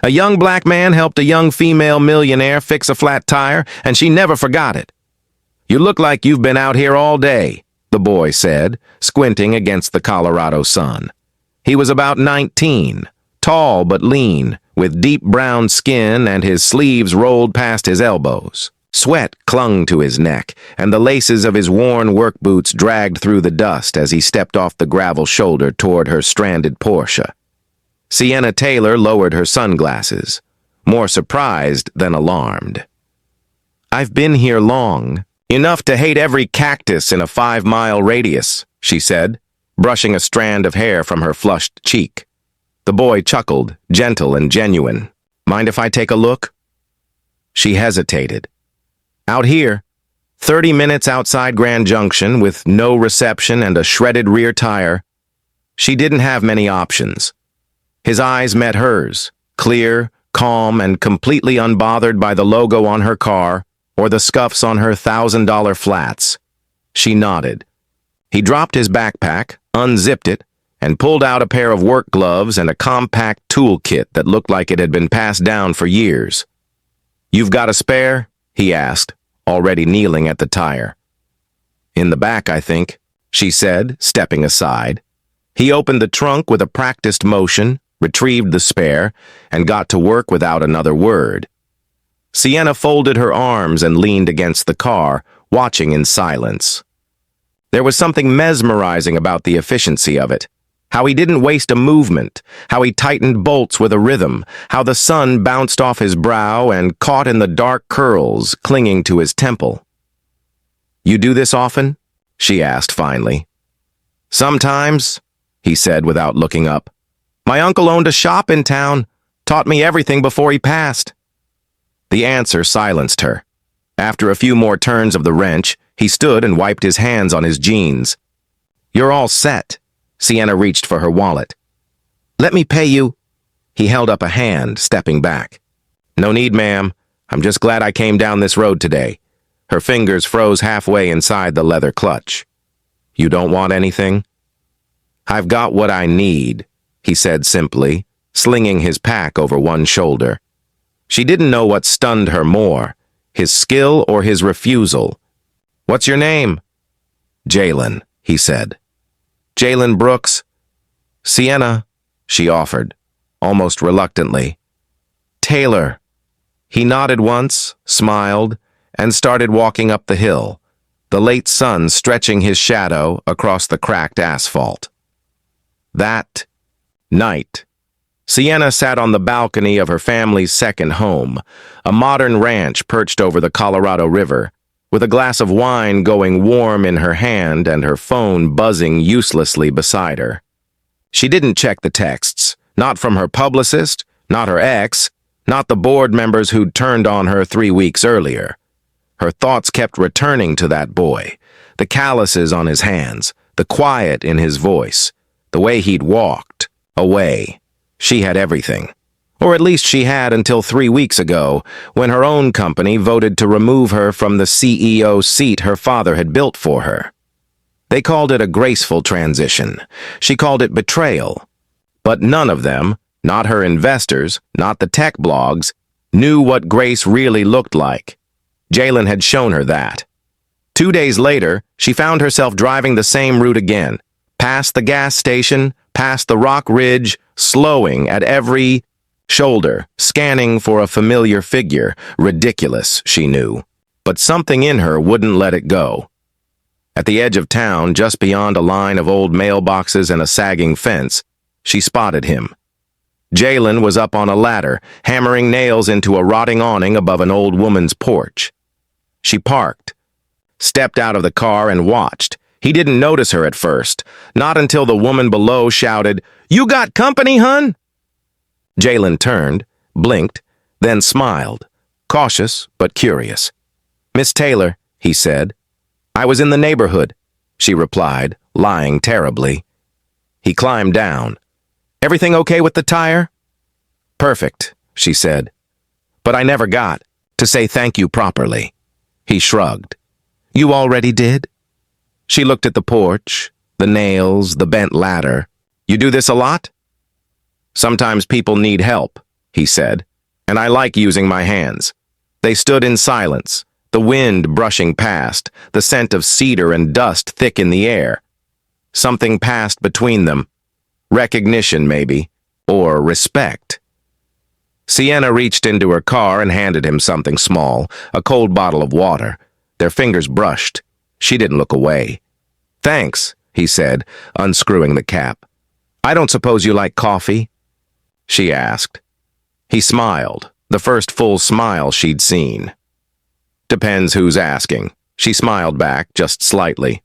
A young black man helped a young female millionaire fix a flat tire, and she never forgot it. You look like you've been out here all day, the boy said, squinting against the Colorado sun. He was about 19, tall but lean, with deep brown skin and his sleeves rolled past his elbows. Sweat clung to his neck, and the laces of his worn work boots dragged through the dust as he stepped off the gravel shoulder toward her stranded Porsche. Sienna Taylor lowered her sunglasses, more surprised than alarmed. "I've been here long, enough to hate every cactus in a 5-mile radius," she said, brushing a strand of hair from her flushed cheek. The boy chuckled, gentle and genuine. "Mind if I take a look?" She hesitated. Out here, 30 minutes outside Grand Junction with no reception and a shredded rear tire, she didn't have many options. His eyes met hers, clear, calm, and completely unbothered by the logo on her car or the scuffs on her $1,000 flats. She nodded. He dropped his backpack, unzipped it, and pulled out a pair of work gloves and a compact toolkit that looked like it had been passed down for years. "You've got a spare?" he asked, already kneeling at the tire. "In the back, I think," she said, stepping aside. He opened the trunk with a practiced motion, retrieved the spare, and got to work without another word. Sienna folded her arms and leaned against the car, watching in silence. There was something mesmerizing about the efficiency of it. How he didn't waste a movement, how he tightened bolts with a rhythm, how the sun bounced off his brow and caught in the dark curls clinging to his temple. "You do this often?" she asked finally. "Sometimes," he said without looking up. "My uncle owned a shop in town, taught me everything before he passed." The answer silenced her. After a few more turns of the wrench, he stood and wiped his hands on his jeans. "You're all set." Sienna reached for her wallet. "Let me pay you." He held up a hand, stepping back. "No need, ma'am. I'm just glad I came down this road today." Her fingers froze halfway inside the leather clutch. "You don't want anything?" "I've got what I need," he said simply, slinging his pack over one shoulder. She didn't know what stunned her more, his skill or his refusal. "What's your name?" "Jalen," he said. "Jalen Brooks." "Sienna," she offered, almost reluctantly. "Taylor." He nodded once, smiled, and started walking up the hill, the late sun stretching his shadow across the cracked asphalt. That night, Sienna sat on the balcony of her family's second home, a modern ranch perched over the Colorado River, with a glass of wine going warm in her hand and her phone buzzing uselessly beside her. She didn't check the texts, not from her publicist, not her ex, not the board members who'd turned on her 3 weeks earlier. Her thoughts kept returning to that boy, the calluses on his hands, the quiet in his voice, the way he'd walked, away. She had everything. Or at least she had until 3 weeks ago, when her own company voted to remove her from the CEO seat her father had built for her. They called it a graceful transition. She called it betrayal. But none of them, not her investors, not the tech blogs, knew what grace really looked like. Jalen had shown her that. 2 days later, she found herself driving the same route again, past the gas station, past the rock ridge, slowing at every shoulder, scanning for a familiar figure. Ridiculous, she knew. But something in her wouldn't let it go. At the edge of town, just beyond a line of old mailboxes and a sagging fence, she spotted him. Jalen was up on a ladder, hammering nails into a rotting awning above an old woman's porch. She parked, stepped out of the car and watched. He didn't notice her at first, not until the woman below shouted, "You got company, hun?" Jalen turned, blinked, then smiled, cautious but curious. "Miss Taylor," he said. "I was in the neighborhood," she replied, lying terribly. He climbed down. "Everything okay with the tire?" "Perfect," she said. "But I never got to say thank you properly." He shrugged. "You already did?" She looked at the porch, the nails, the bent ladder. "You do this a lot?" "Sometimes people need help," he said, "and I like using my hands." They stood in silence, the wind brushing past, the scent of cedar and dust thick in the air. Something passed between them. Recognition, maybe, or respect. Sienna reached into her car and handed him something small, a cold bottle of water. Their fingers brushed. She didn't look away. "Thanks," he said, unscrewing the cap. "I don't suppose you like coffee?" she asked. He smiled, the first full smile she'd seen. "Depends who's asking." She smiled back, just slightly.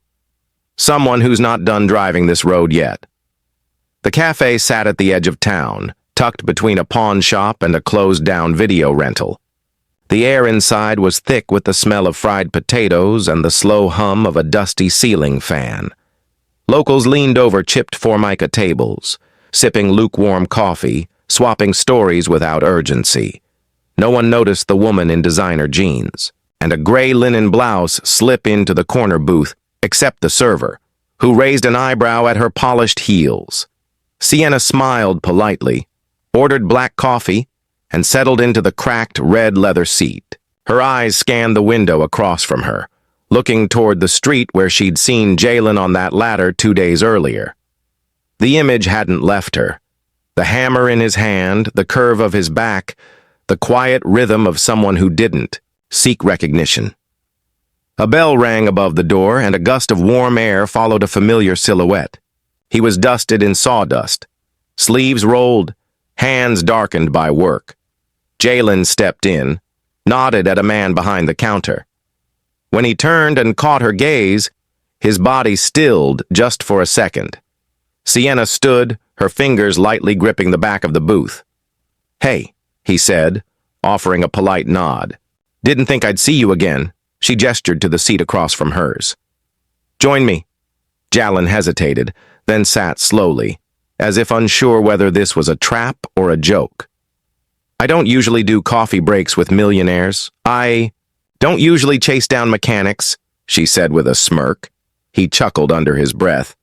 "Someone who's not done driving this road yet." The cafe sat at the edge of town, tucked between a pawn shop and a closed-down video rental. The air inside was thick with the smell of fried potatoes and the slow hum of a dusty ceiling fan. Locals leaned over chipped formica tables, sipping lukewarm coffee, swapping stories without urgency. No one noticed the woman in designer jeans and a gray linen blouse slip into the corner booth, except the server, who raised an eyebrow at her polished heels. Sienna smiled politely, ordered black coffee, and settled into the cracked red leather seat. Her eyes scanned the window across from her, looking toward the street where she'd seen Jalen on that ladder 2 days earlier. The image hadn't left her. The hammer in his hand, the curve of his back, the quiet rhythm of someone who didn't seek recognition. A bell rang above the door, and a gust of warm air followed a familiar silhouette. He was dusted in sawdust, sleeves rolled, hands darkened by work. Jalen stepped in, nodded at a man behind the counter. When he turned and caught her gaze, his body stilled just for a second. Sienna stood, her fingers lightly gripping the back of the booth. "Hey," he said, offering a polite nod. "Didn't think I'd see you again." She gestured to the seat across from hers. "Join me." Jalen hesitated, then sat slowly, as if unsure whether this was a trap or a joke. "I don't usually do coffee breaks with millionaires. I don't usually chase down mechanics," she said with a smirk. He chuckled under his breath.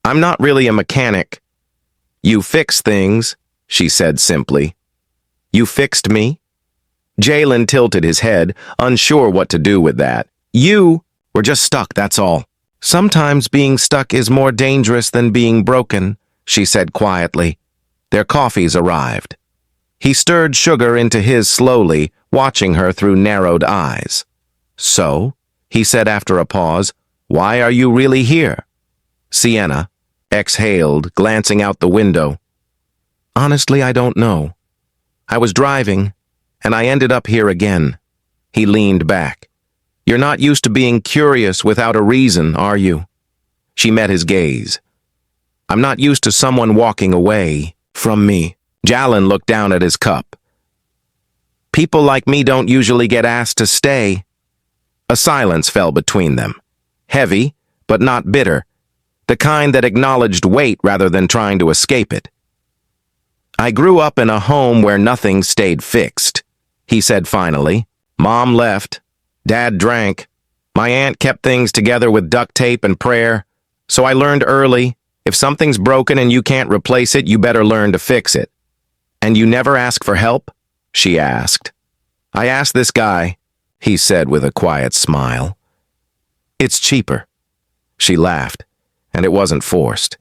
"I'm not really a mechanic." "You fix things," she said simply. "You fixed me?" Jalen tilted his head, unsure what to do with that. "You were just stuck, that's all." "Sometimes being stuck is more dangerous than being broken," she said quietly. Their coffees arrived. He stirred sugar into his slowly, watching her through narrowed eyes. "So," he said after a pause, "why are you really here?" Sienna exhaled, glancing out the window. "Honestly, I don't know. I was driving, and I ended up here again." He leaned back. "You're not used to being curious without a reason, are you?" She met his gaze. "I'm not used to someone walking away from me." Jalen looked down at his cup. "People like me don't usually get asked to stay." A silence fell between them. Heavy, but not bitter. The kind that acknowledged weight rather than trying to escape it. "I grew up in a home where nothing stayed fixed," he said finally. "Mom left. Dad drank. My aunt kept things together with duct tape and prayer. So I learned early, if something's broken and you can't replace it, you better learn to fix it." "And you never ask for help?" she asked. "I asked this guy," he said with a quiet smile. "It's cheaper." She laughed, and it wasn't forced.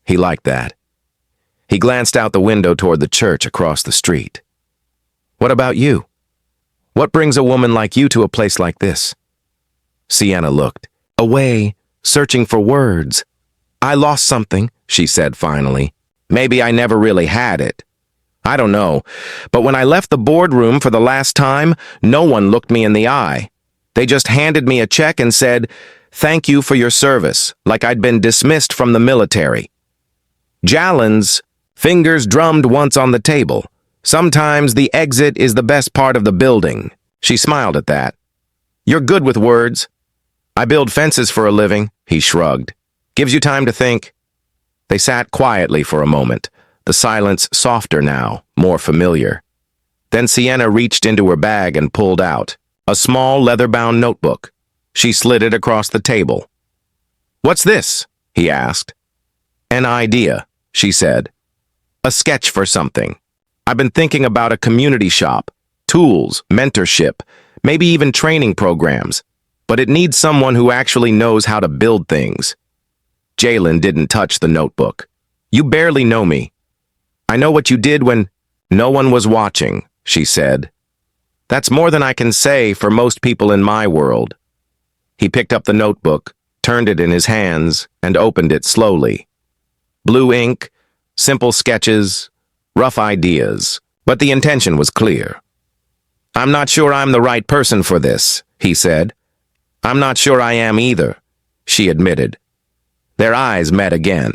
He liked that. He glanced out the window toward the church across the street. "What about you? What brings a woman like you to a place like this?" Sienna looked away, searching for words. "I lost something," she said finally. "Maybe I never really had it. I don't know, but when I left the boardroom for the last time, no one looked me in the eye. They just handed me a check and said, 'Thank you for your service,' like I'd been dismissed from the military." Jalen's fingers drummed once on the table. "Sometimes the exit is the best part of the building." She smiled at that. "You're good with words." "I build fences for a living," he shrugged. "Gives you time to think." They sat quietly for a moment, the silence softer now, more familiar. Then Sienna reached into her bag and pulled out a small leather-bound notebook. She slid it across the table. "What's this?" he asked. "An idea," she said. "A sketch for something." I've been thinking about a community shop, tools, mentorship, maybe even training programs, but it needs someone who actually knows how to build things. Jalen didn't touch the notebook. You barely know me. I know what you did when no one was watching, she said. That's more than I can say for most people in my world. He picked up the notebook, turned it in his hands, and opened it slowly. Blue ink, simple sketches, rough ideas, but the intention was clear. I'm not sure I'm the right person for this, he said. I'm not sure I am either, she admitted. Their eyes met again.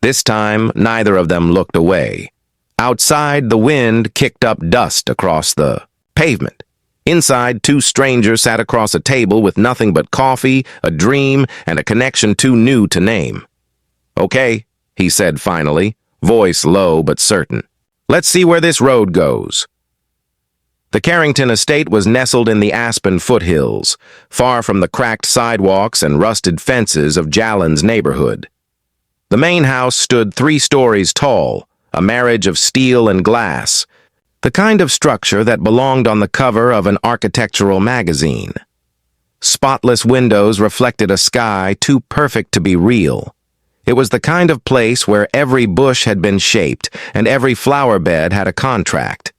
This time, neither of them looked away. Outside, the wind kicked up dust across the pavement. Inside, two strangers sat across a table with nothing but coffee, a dream, and a connection too new to name. Okay, he said finally, voice low but certain. Let's see where this road goes. The Carrington estate was nestled in the Aspen foothills, far from the cracked sidewalks and rusted fences of Jalen's neighborhood. The main house stood 3 stories tall, a marriage of steel and glass, the kind of structure that belonged on the cover of an architectural magazine. Spotless windows reflected a sky too perfect to be real. It was the kind of place where every bush had been shaped and every flower bed had a contract.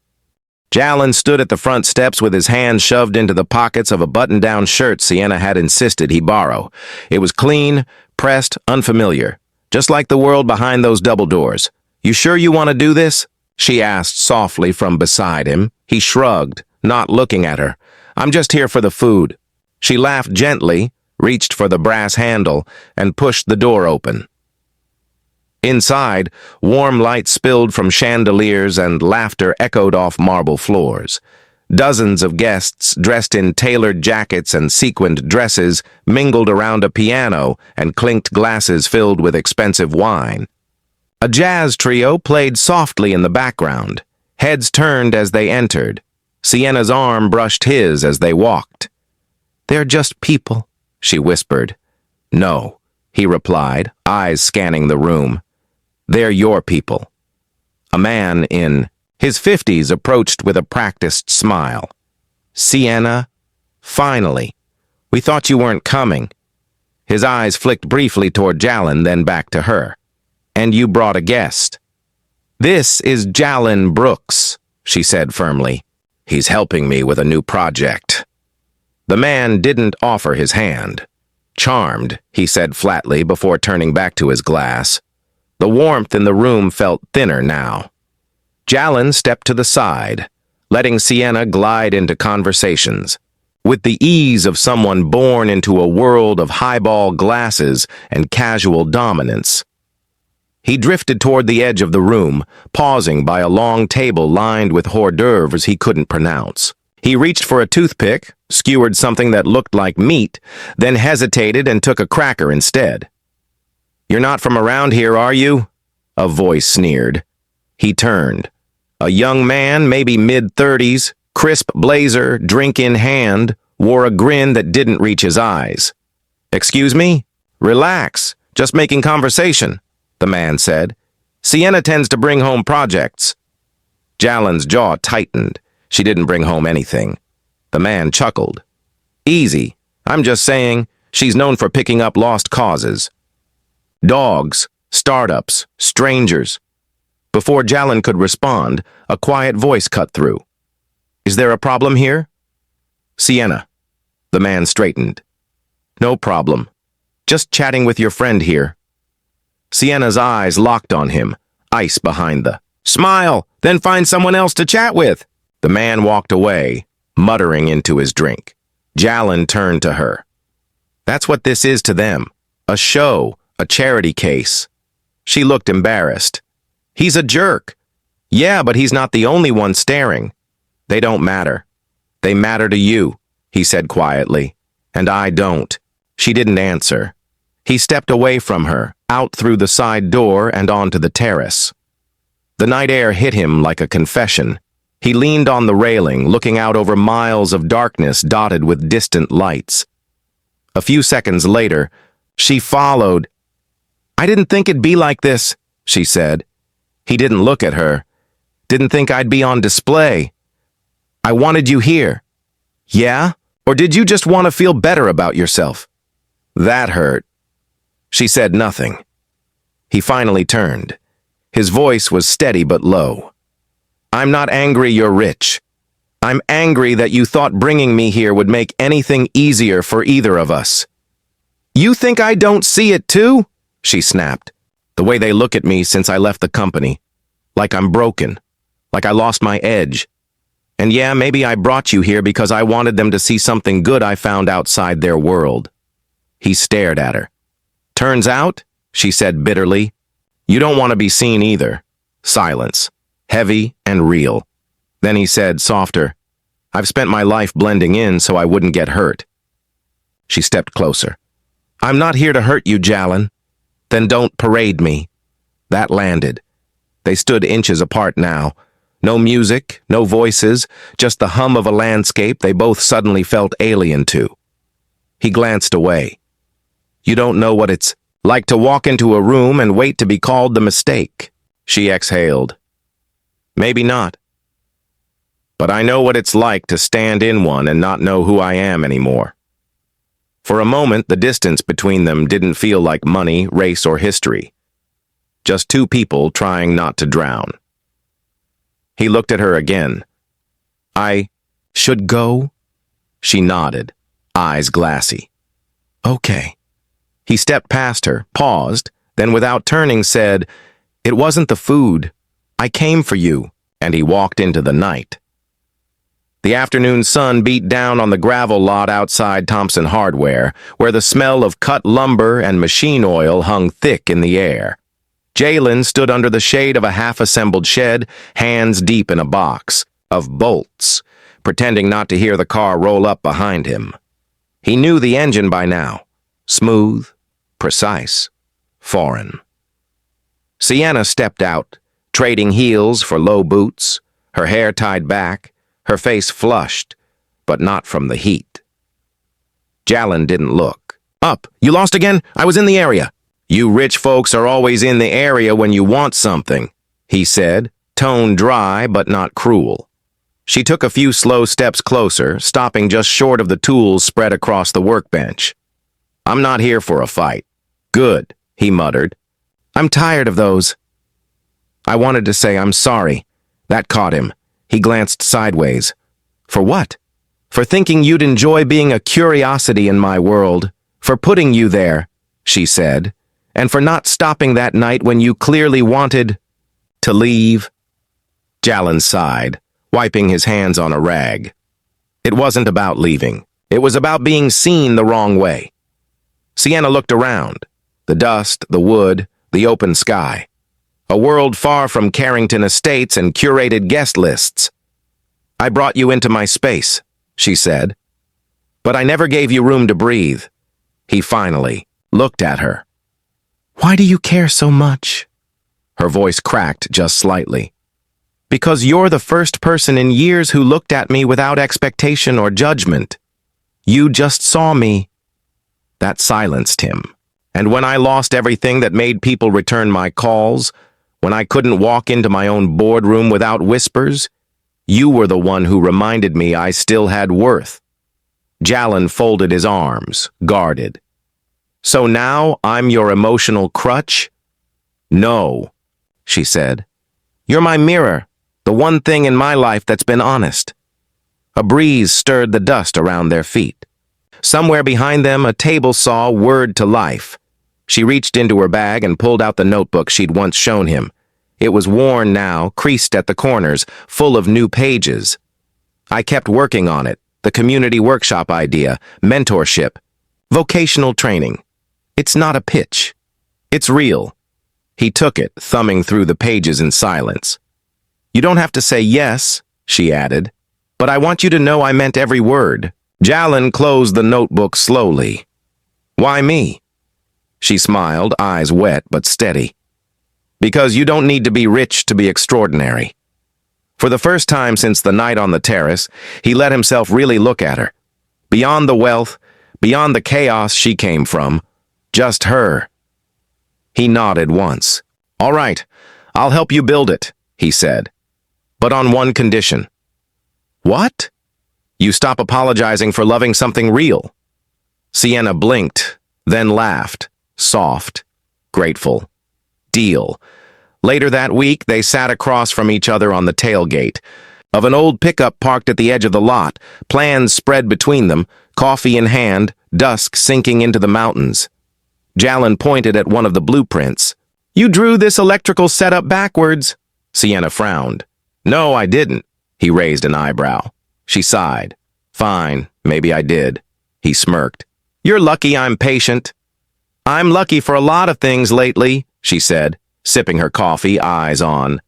Jalen stood at the front steps with his hands shoved into the pockets of a button-down shirt Sienna had insisted he borrow. It was clean, pressed, unfamiliar, just like the world behind those double doors. You sure you want to do this? She asked softly from beside him. He shrugged, not looking at her. I'm just here for the food. She laughed gently, reached for the brass handle, and pushed the door open. Inside, warm light spilled from chandeliers and laughter echoed off marble floors. Dozens of guests, dressed in tailored jackets and sequined dresses, mingled around a piano and clinked glasses filled with expensive wine. A jazz trio played softly in the background. Heads turned as they entered. Sienna's arm brushed his as they walked. They're just people, she whispered. No, he replied, eyes scanning the room. They're your people. A man in his 50s approached with a practiced smile. Sienna, finally. We thought you weren't coming. His eyes flicked briefly toward Jalen, then back to her. And you brought a guest. This is Jalen Brooks, she said firmly. He's helping me with a new project. The man didn't offer his hand. Charmed, he said flatly before turning back to his glass. The warmth in the room felt thinner now. Jalen stepped to the side, letting Sienna glide into conversations, with the ease of someone born into a world of highball glasses and casual dominance. He drifted toward the edge of the room, pausing by a long table lined with hors d'oeuvres he couldn't pronounce. He reached for a toothpick, skewered something that looked like meat, then hesitated and took a cracker instead. You're not from around here, are you? A voice sneered. He turned. A young man, maybe mid-30s, crisp blazer, drink in hand, wore a grin that didn't reach his eyes. Excuse me? Relax. Just making conversation, the man said. Sienna tends to bring home projects. Jalen's jaw tightened. She didn't bring home anything. The man chuckled. Easy. I'm just saying, she's known for picking up lost causes. Dogs, startups, strangers. Before Jalen could respond, a quiet voice cut through. Is there a problem here? Sienna. The man straightened. No problem. Just chatting with your friend here. Sienna's eyes locked on him, ice behind the smile, then find someone else to chat with. The man walked away, muttering into his drink. Jalen turned to her. That's what this is to them. A show. A charity case. She looked embarrassed. He's a jerk. Yeah, but he's not the only one staring. They don't matter. They matter to you, he said quietly. And I don't. She didn't answer. He stepped away from her, out through the side door and onto the terrace. The night air hit him like a confession. He leaned on the railing, looking out over miles of darkness dotted with distant lights. A few seconds later, she followed. I didn't think it'd be like this, she said. He didn't look at her. Didn't think I'd be on display. I wanted you here. Yeah? Or did you just want to feel better about yourself? That hurt. She said nothing. He finally turned. His voice was steady but low. I'm not angry you're rich. I'm angry that you thought bringing me here would make anything easier for either of us. You think I don't see it too? She snapped. The way they look at me since I left the company. Like I'm broken. Like I lost my edge. And yeah, maybe I brought you here because I wanted them to see something good I found outside their world. He stared at her. Turns out, she said bitterly, you don't want to be seen either. Silence. Heavy and real. Then he said, softer, I've spent my life blending in so I wouldn't get hurt. She stepped closer. I'm not here to hurt you, Jalen. Then don't parade me. That landed. They stood inches apart now. No music, no voices, just the hum of a landscape they both suddenly felt alien to. He glanced away. You don't know what it's like to walk into a room and wait to be called the mistake. She exhaled. Maybe not. But I know what it's like to stand in one and not know who I am anymore. For a moment, the distance between them didn't feel like money, race, or history. Just two people trying not to drown. He looked at her again. I should go? She nodded, eyes glassy. Okay. He stepped past her, paused, then without turning said, It wasn't the food. I came for you, and he walked into the night. The afternoon sun beat down on the gravel lot outside Thompson Hardware, where the smell of cut lumber and machine oil hung thick in the air. Jalen stood under the shade of a half-assembled shed, hands deep in a box of bolts, pretending not to hear the car roll up behind him. He knew the engine by now. Smooth, precise, foreign. Sienna stepped out, trading heels for low boots, her hair tied back, her face flushed, but not from the heat. Jalen didn't look. Up, you lost again? I was in the area. You rich folks are always in the area when you want something, he said, tone dry but not cruel. She took a few slow steps closer, stopping just short of the tools spread across the workbench. I'm not here for a fight. Good, he muttered. I'm tired of those. I wanted to say I'm sorry. That caught him. He glanced sideways. For what? For thinking you'd enjoy being a curiosity in my world. For putting you there, she said. And for not stopping that night when you clearly wanted to leave. Jalen sighed, wiping his hands on a rag. It wasn't about leaving. It was about being seen the wrong way. Sienna looked around. The dust, the wood, the open sky. A world far from Carrington Estates and curated guest lists. I brought you into my space, she said. But I never gave you room to breathe. He finally looked at her. Why do you care so much? Her voice cracked just slightly. Because you're the first person in years who looked at me without expectation or judgment. You just saw me. That silenced him. And when I lost everything that made people return my calls, when I couldn't walk into my own boardroom without whispers, you were the one who reminded me I still had worth. Jalen folded his arms, guarded. So now I'm your emotional crutch? No, she said. You're my mirror, the one thing in my life that's been honest. A breeze stirred the dust around their feet. Somewhere behind them, a table saw whirred to life. She reached into her bag and pulled out the notebook she'd once shown him. It was worn now, creased at the corners, full of new pages. I kept working on it, the community workshop idea, mentorship, vocational training. It's not a pitch. It's real. He took it, thumbing through the pages in silence. You don't have to say yes, she added, but I want you to know I meant every word. Jalen closed the notebook slowly. Why me? She smiled, eyes wet but steady. Because you don't need to be rich to be extraordinary. For the first time since the night on the terrace, he let himself really look at her. Beyond the wealth, beyond the chaos she came from, just her. He nodded once. All right, I'll help you build it, he said. but on one condition. What? You stop apologizing for loving something real. Sienna blinked, then laughed, soft, grateful. Deal. Later that week, they sat across from each other on the tailgate of an old pickup parked at the edge of the lot, plans spread between them, coffee in hand, dusk sinking into the mountains. Jalen pointed at one of the blueprints. You drew this electrical setup backwards. Sienna frowned. No, I didn't. He raised an eyebrow. She sighed. Fine, maybe I did. He smirked. You're lucky I'm patient. I'm lucky for a lot of things lately, she said, sipping her coffee, eyes on.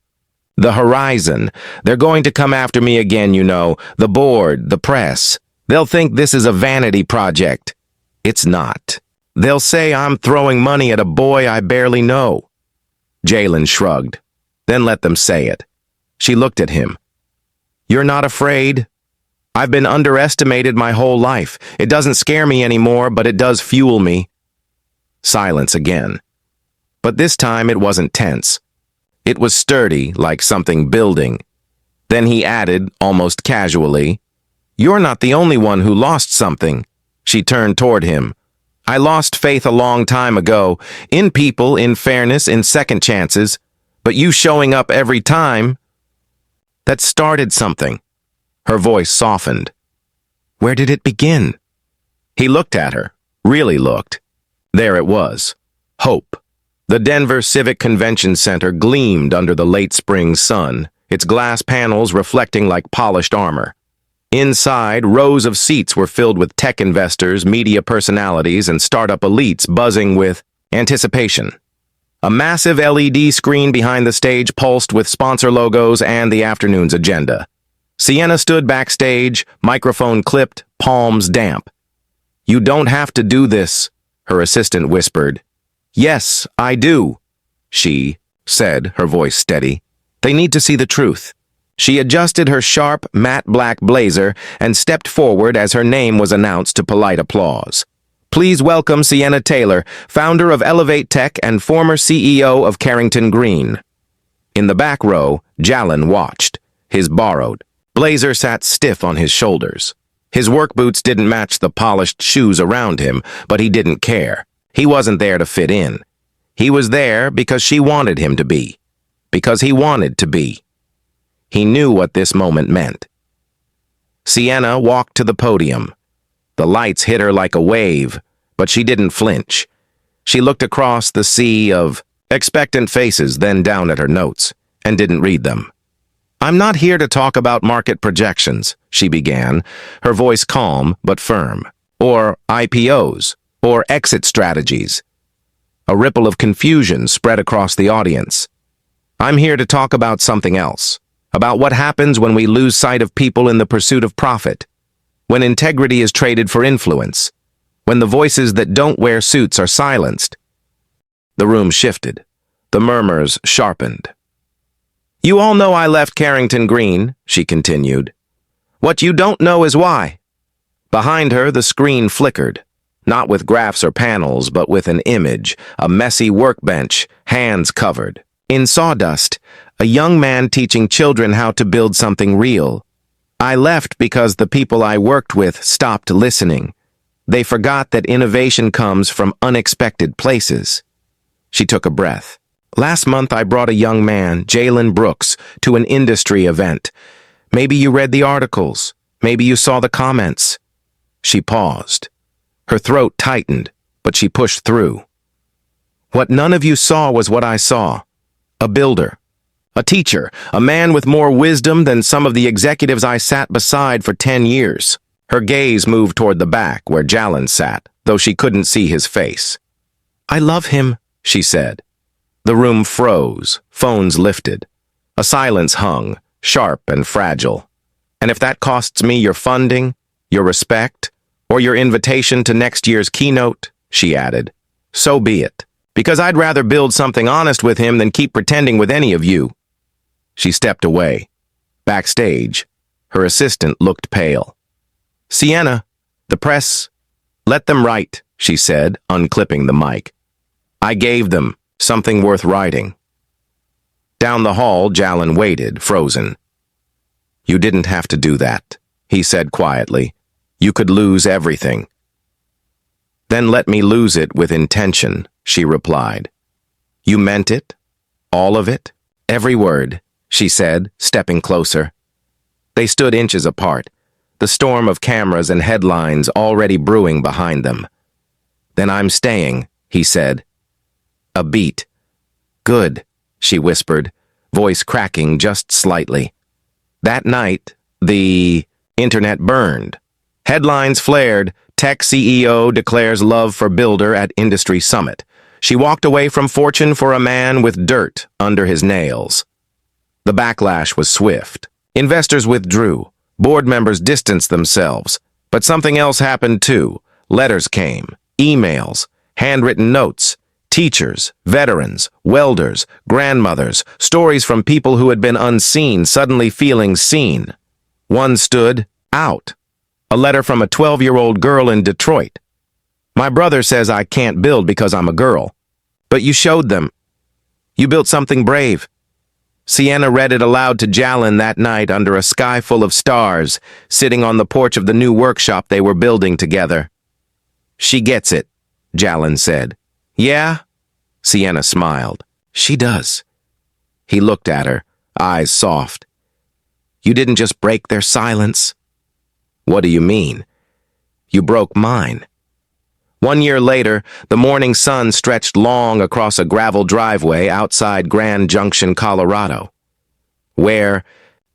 The horizon. They're going to come after me again, you know. The board, the press. They'll think this is a vanity project. It's not. They'll say I'm throwing money at a boy I barely know. Jalen shrugged, then let them say it. She looked at him. You're not afraid? I've been underestimated my whole life. It doesn't scare me anymore, but it does fuel me. Silence again. But this time it wasn't tense. It was sturdy, like something building. Then he added, almost casually, You're not the only one who lost something. She turned toward him. I lost faith a long time ago, in people, in fairness, in second chances, but you showing up every time, that started something. Her voice softened. Where did it begin? He looked at her, really looked. There it was. Hope. The Denver Civic Convention Center gleamed under the late spring sun, its glass panels reflecting like polished armor. Inside, rows of seats were filled with tech investors, media personalities, and startup elites buzzing with anticipation. A massive LED screen behind the stage pulsed with sponsor logos and the afternoon's agenda. Sienna stood backstage, microphone clipped, palms damp. You don't have to do this, her assistant whispered. Yes, I do, she said, her voice steady. They need to see the truth. She adjusted her sharp, matte black blazer and stepped forward as her name was announced to polite applause. Please welcome Sienna Taylor, founder of Elevate Tech and former CEO of Carrington Green. In the back row, Jalen watched. His borrowed blazer sat stiff on his shoulders. His work boots didn't match the polished shoes around him, but he didn't care. He wasn't there to fit in. He was there because she wanted him to be. Because he wanted to be. He knew what this moment meant. Sienna walked to the podium. The lights hit her like a wave, but she didn't flinch. She looked across the sea of expectant faces, then down at her notes, and didn't read them. I'm not here to talk about market projections, she began, her voice calm but firm, or IPOs, or exit strategies. A ripple of confusion spread across the audience. I'm here to talk about something else, about what happens when we lose sight of people in the pursuit of profit, when integrity is traded for influence, when the voices that don't wear suits are silenced. The room shifted. The murmurs sharpened. You all know I left Carrington Green, she continued. What you don't know is why. Behind her, the screen flickered, not with graphs or panels, but with an image, a messy workbench, hands covered. In sawdust, a young man teaching children how to build something real. I left because the people I worked with stopped listening. They forgot that innovation comes from unexpected places. She took a breath. Last month, I brought a young man, Jalen Brooks, to an industry event. Maybe you read the articles. Maybe you saw the comments. She paused. Her throat tightened, but she pushed through. What none of you saw was what I saw. A builder. A teacher. A man with more wisdom than some of the executives I sat beside for 10 years. Her gaze moved toward the back where Jalen sat, though she couldn't see his face. I love him, she said. The room froze, phones lifted. A silence hung, sharp and fragile. And if that costs me your funding, your respect, or your invitation to next year's keynote, she added, so be it. Because I'd rather build something honest with him than keep pretending with any of you. She stepped away. Backstage, her assistant looked pale. Sienna, the press, let them write, she said, unclipping the mic. I gave them something worth writing. Down the hall, Jalen waited, frozen. You didn't have to do that, he said quietly. You could lose everything. Then let me lose it with intention, she replied. You meant it? All of it? Every word, she said, stepping closer. They stood inches apart, the storm of cameras and headlines already brewing behind them. Then I'm staying, he said. A beat. Good, she whispered, voice cracking just slightly. That night, the internet burned. Headlines flared, tech CEO declares love for builder at industry summit. She walked away from fortune for a man with dirt under his nails. The backlash was swift. Investors withdrew. Board members distanced themselves. But something else happened too. Letters came, emails, handwritten notes, teachers, veterans, welders, grandmothers, stories from people who had been unseen suddenly feeling seen. One stood out. A letter from a 12-year-old girl in Detroit. My brother says I can't build because I'm a girl. But you showed them. You built something brave. Sienna read it aloud to Jalin that night under a sky full of stars, sitting on the porch of the new workshop they were building together. She gets it, Jalin said. Yeah? Sienna smiled. She does. He looked at her, eyes soft. You didn't just break their silence. What do you mean? You broke mine. 1 year later, the morning sun stretched long across a gravel driveway outside Grand Junction, Colorado, where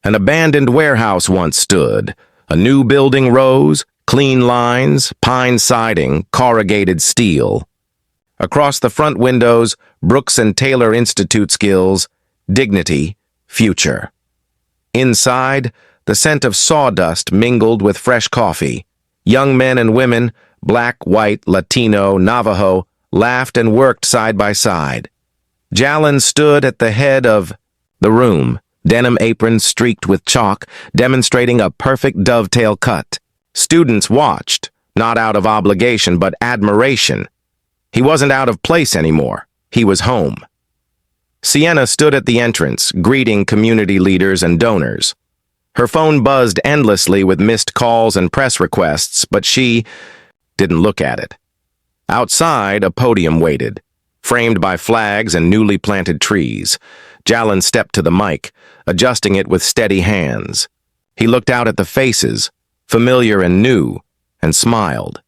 an abandoned warehouse once stood. A new building rose, clean lines, pine siding, corrugated steel. Across the front windows, Brooks and Taylor Institute skills, dignity, future. Inside, the scent of sawdust mingled with fresh coffee. Young men and women, black, white, Latino, Navajo, laughed and worked side by side. Jalin stood at the head of the room, denim apron streaked with chalk, demonstrating a perfect dovetail cut. Students watched, not out of obligation but admiration. He wasn't out of place anymore. He was home. Sienna stood at the entrance, greeting community leaders and donors. Her phone buzzed endlessly with missed calls and press requests, but she didn't look at it. Outside, a podium waited, framed by flags and newly planted trees. Jalin stepped to the mic, adjusting it with steady hands. He looked out at the faces, familiar and new, and smiled.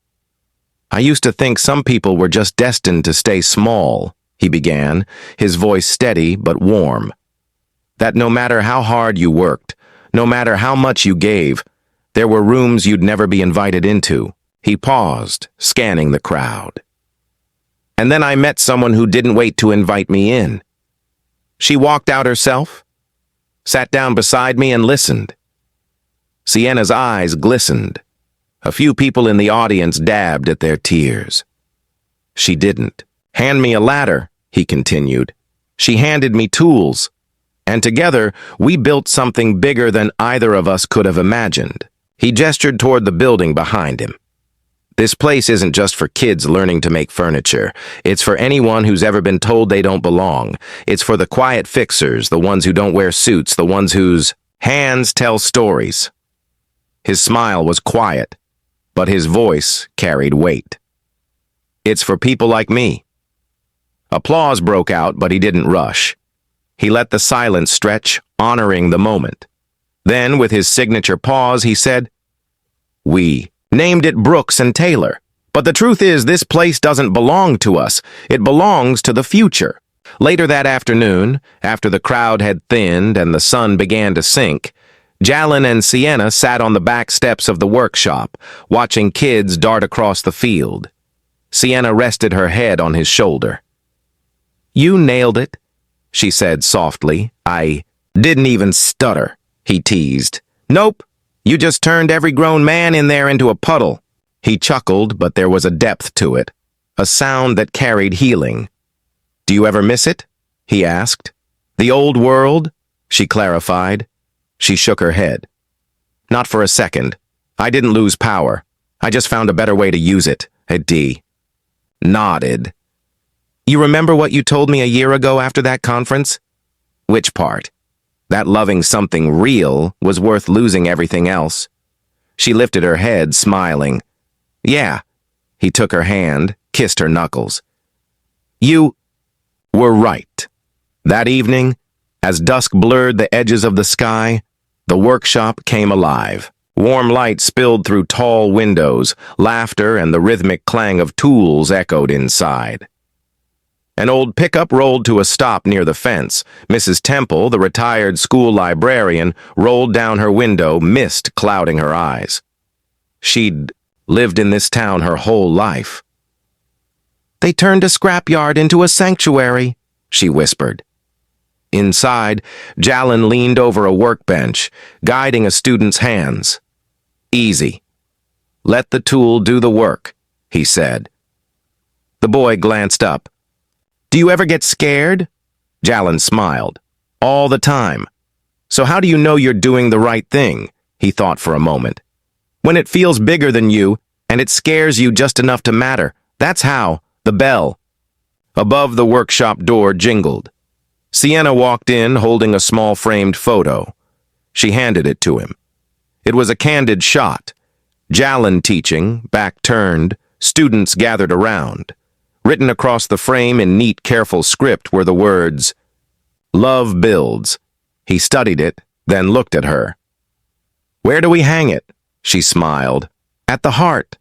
I used to think some people were just destined to stay small, he began, his voice steady but warm. That no matter how hard you worked, no matter how much you gave, there were rooms you'd never be invited into. He paused, scanning the crowd. And then I met someone who didn't wait to invite me in. She walked out herself, sat down beside me and listened. Sienna's eyes glistened. A few people in the audience dabbed at their tears. She didn't. Hand me a ladder, he continued. She handed me tools. And together, we built something bigger than either of us could have imagined. He gestured toward the building behind him. This place isn't just for kids learning to make furniture. It's for anyone who's ever been told they don't belong. It's for the quiet fixers, the ones who don't wear suits, the ones whose hands tell stories. His smile was quiet, but his voice carried weight. It's for people like me. Applause broke out, but he didn't rush. He let the silence stretch, honoring the moment. Then, with his signature pause, he said, We named it Brooks and Taylor. But the truth is, this place doesn't belong to us. It belongs to the future. Later that afternoon, after the crowd had thinned and the sun began to sink, Jalin and Sienna sat on the back steps of the workshop, watching kids dart across the field. Sienna rested her head on his shoulder. You nailed it, she said softly. I didn't even stutter, he teased. Nope. You just turned every grown man in there into a puddle. He chuckled, but there was a depth to it, a sound that carried healing. Do you ever miss it? He asked. The old world? She clarified. She shook her head. Not for a second. I didn't lose power. I just found a better way to use it. D. Nodded. You remember what you told me a year ago after that conference? Which part? That loving something real was worth losing everything else. She lifted her head, smiling. Yeah. He took her hand, kissed her knuckles. You were right. That evening, as dusk blurred the edges of the sky, the workshop came alive. Warm light spilled through tall windows, laughter and the rhythmic clang of tools echoed inside. An old pickup rolled to a stop near the fence. Mrs. Temple, the retired school librarian, rolled down her window, mist clouding her eyes. She'd lived in this town her whole life. They turned a scrapyard into a sanctuary, she whispered. Inside, Jalen leaned over a workbench, guiding a student's hands. Easy. Let the tool do the work, he said. The boy glanced up. Do you ever get scared? Jalen smiled. All the time. So how do you know you're doing the right thing? He thought for a moment. When it feels bigger than you, and it scares you just enough to matter, that's how. The bell. Above the workshop door jingled. Sienna walked in holding a small framed photo. She handed it to him. It was a candid shot. Jalen teaching, back turned, students gathered around. Written across the frame in neat, careful script were the words, "Love builds." He studied it, then looked at her. "Where do we hang it?" She smiled. "At the heart."